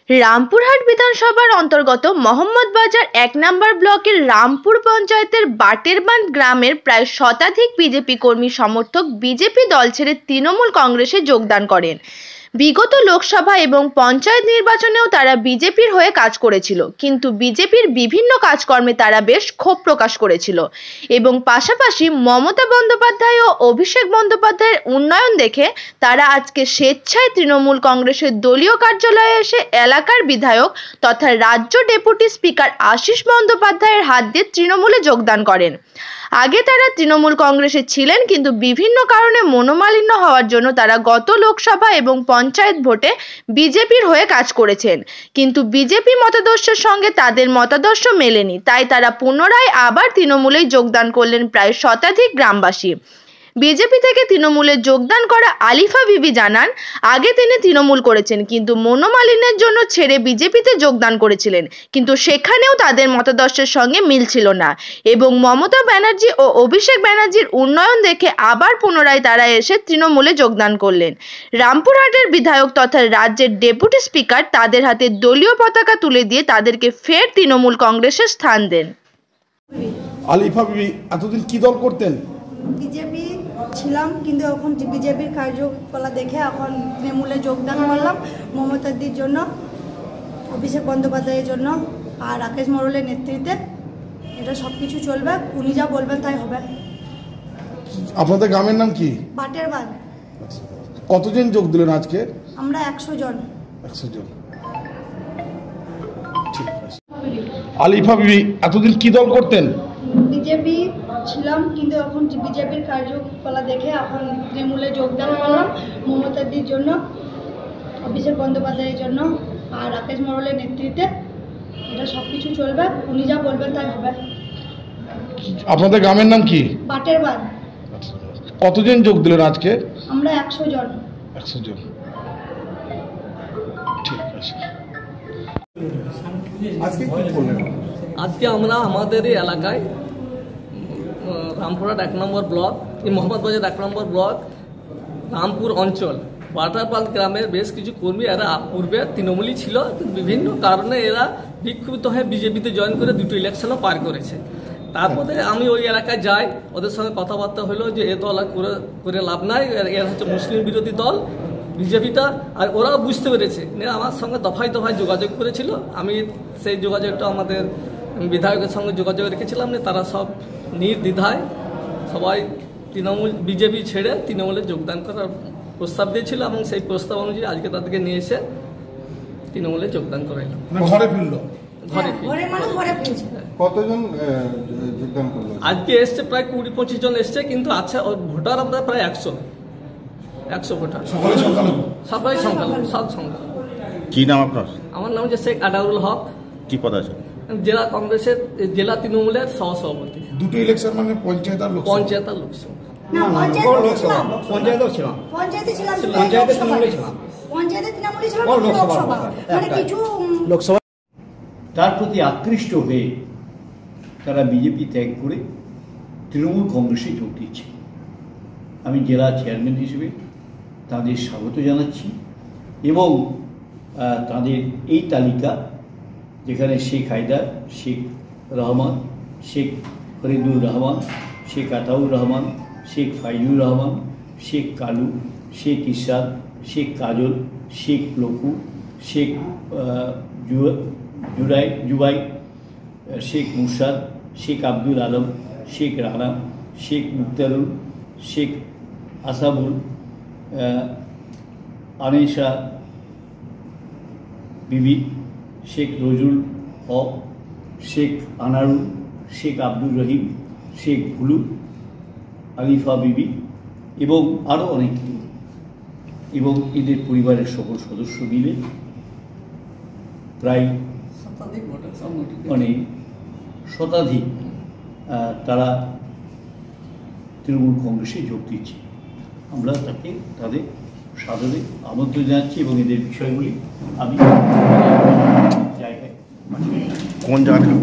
রামপুরহাট বিধানসভার অন্তর্গত মোহাম্মদবাজার ১ নম্বর ব্লকের রামপুর পঞ্চায়েতের বাটেরবাঁধ গ্রামের প্রায় শতাধিক বিজেপি কর্মী সমর্থক বিজেপি দল ছেড়ে তৃণমূল কংগ্রেসে যোগদান করেন। বিগত লোকসভা এবং পঞ্চায়েত নির্বাচনেও তারা বিজেপির হয়ে কাজ করেছিল, কিন্তু বিজেপির বিভিন্ন কাজকর্মে তারা বেশ ক্ষোভ প্রকাশ করেছিল এবং পাশাপাশি মমতা বন্দ্যোপাধ্যায় ও অভিষেক বন্দ্যোপাধ্যায়ের উন্নয়ন দেখে তারা আজকে স্বেচ্ছায় তৃণমূল কংগ্রেসের দলীয় কার্যালয়ে এসে এলাকার বিধায়ক তথা রাজ্য ডেপুটি স্পিকার আশিস বন্দ্যোপাধ্যায়ের হাত দিয়ে তৃণমূলে যোগদান করেন। আগে তারা তৃণমূল কংগ্রেসে ছিলেন, কিন্তু বিভিন্ন কারণে মনোমালিন্য হওয়ার জন্য তারা গত লোকসভা এবং পঞ্চায়েত ভোটে বিজেপির হয়ে কাজ করেছেন, কিন্তু বিজেপি মতাদর্শের সঙ্গে তাদের মতাদর্শ মেলেনি, তাই তারা পুনরায় আবার তৃণমূলেই যোগদান করলেন প্রায় শতাধিক গ্রামবাসী। বিজেপি থেকে তৃণমূলে যোগদান করা আলিফা বিবি জানান, আগে তিনি তৃণমূল করেছেন কিন্তু মনোমালিন্যের জন্য ছেড়ে বিজেপিতে যোগদান করেছিলেন, কিন্তু সেখানেও তাদের মতাদর্শের সঙ্গে মিল ছিল না এবং মমতা ব্যানার্জি ও অভিষেক ব্যানার্জির উন্নয়ন দেখে আবার পুনরায় তারা এসে তৃণমূলে যোগদান করলেন। রামপুরহাটের বিধায়ক তথা রাজ্যের ডেপুটি স্পিকার তাদের হাতে দলীয় পতাকা তুলে দিয়ে তাদেরকে ফের তৃণমূল কংগ্রেসে স্থান দেন। আলিফা বিবি এতদিন কি দল করতেন? বিজেপি ছিলাম, কিন্তু এখন বিজেপির কার্যকলাপ দেখে এখন তৃণমূলে যোগদান করলাম মমতাদির জন্য, অভিষেক বন্দ্যোপাধ্যায়ের জন্য আর রাকেশ মরলের নেতৃত্বে। এটা সব কিছু চলবে, উনি যা বলবেন তাই হবে। আপনাদের গ্রামের নাম কি? বাটেরবাঁধ। কতজন যোগ দিলেন আজকে? আমরা 100 জন। 100 জন। ঠিক আছে। আলিফা বিবি এতদিন কি দল করতেন? বিজেপি ছিলাম, কিন্তু এখন বিজেপির কার্যকলাপ দেখে এখন তৃণমূলে যোগদান করলাম মমতাদির জন্য, অভিষেক বন্দ্যোপাধ্যায়ের জন্য আর রাকেশ মরলের নেতৃত্বে। এটা সব কিছু চলবে, উনি যা বলবেন তাই হবে। আপনাদের গ্রামের নাম কি? বাটেরবাঁধ। কতজন যোগ দিলেন আজকে? আমরা 100 জন। 100 জন। ঠিক আছে। আজকে কি করলেন? আজকে আমরা আমাদের এই এলাকায় রামপুরহাট 1 নম্বর ব্লক, এই মোহাম্মদবাজার 1 নম্বর ব্লক, রামপুর অঞ্চল বাটারবাঁধ গ্রামের বেশ কিছু কর্মী, এরা পূর্বে তৃণমূলই ছিল, বিভিন্ন কারণে এরা বিক্ষুব্ধ হয়ে বিজেপিতে জয়েন করে দুটো ইলেকশনও পার করেছে। তারপরে আমি ওই এলাকায় যাই, ওদের সঙ্গে কথাবার্তা হলো যে এ দল করে লাভ নাই, এরা হচ্ছে মুসলিম বিরোধী দল বিজেপিটা, আর ওরাও বুঝতে পেরেছে। আমার সঙ্গে দফায় দফায় যোগাযোগ করেছিল, আমি সেই যোগাযোগটা আমাদের বিধায়কের সঙ্গে যোগাযোগ রেখেছিলাম, তারা সব নির্দ্বিধায় সবাই তৃণমূল বিজেপি ছেড়ে তৃণমূলে যোগদান করার প্রস্তাব দিয়েছিল এবং সেই প্রস্তাব অনুযায়ী আজকে তাদেরকে নিয়ে এসে তৃণমূলে যোগদান করাইলাম। ঘরে ফিরলো? কতজন যোগদান করলো? আজকে এসছে প্রায় 20-25 জন এসছে, কিন্তু আচ্ছা ভোটার আমরা প্রায় 100 ভোটার। সবাই সংখ্যালঘু, সব সংখ্যালঘু। কি নাম আপনার? আমার নাম হচ্ছে শেখ আদাউল হক। কি পদ আছে? জেলা কংগ্রেসের, জেলা তৃণমূলের সহসভাপতি। দুটো ইলেকশন মানে পঞ্চায়েত আর লোকসভা? পঞ্চায়েত আর লোকসভা। পঞ্চায়েতে ছিলাম, লোকসভা। তার প্রতি আকৃষ্ট হয়ে তারা বিজেপি ত্যাগ করে তৃণমূল কংগ্রেসে যোগ দিচ্ছে। আমি জেলা চেয়ারম্যান হিসেবে তাদের স্বাগত জানাচ্ছি এবং তাদের এই তালিকা, যেখানে শেখ হায়দার, শেখ রহমান, শেখ ফরিদুর রহমান, শেখ আতাউর রহমান, শেখ ফাইজুর রহমান, শেখ কালু, শেখ ইরশাদ, শেখ কাজল, শেখ লকু, শেখ জুবাই, শেখ মুরশাদ, শেখ আব্দুল আলম, শেখ রানা, শেখ মুক্তারুল, শেখ আসাবুল, আনেশা বিবি, শেখ রজুল হক, শেখ আনারুল, শেখ আব্দুর রহিম, শেখ ভুলু, আলিফা বিবি এবং আরও অনেকে, এবং এদের পরিবারের সকল সদস্য মিলে প্রায় শতাধিক তারা তৃণমূল কংগ্রেসে যোগ দিচ্ছে। আমরা তাদের সাদরে আমন্ত্রণ জানাচ্ছি এবং এদের বিষয়গুলি আমি জায়গায় কোন জায়গায়?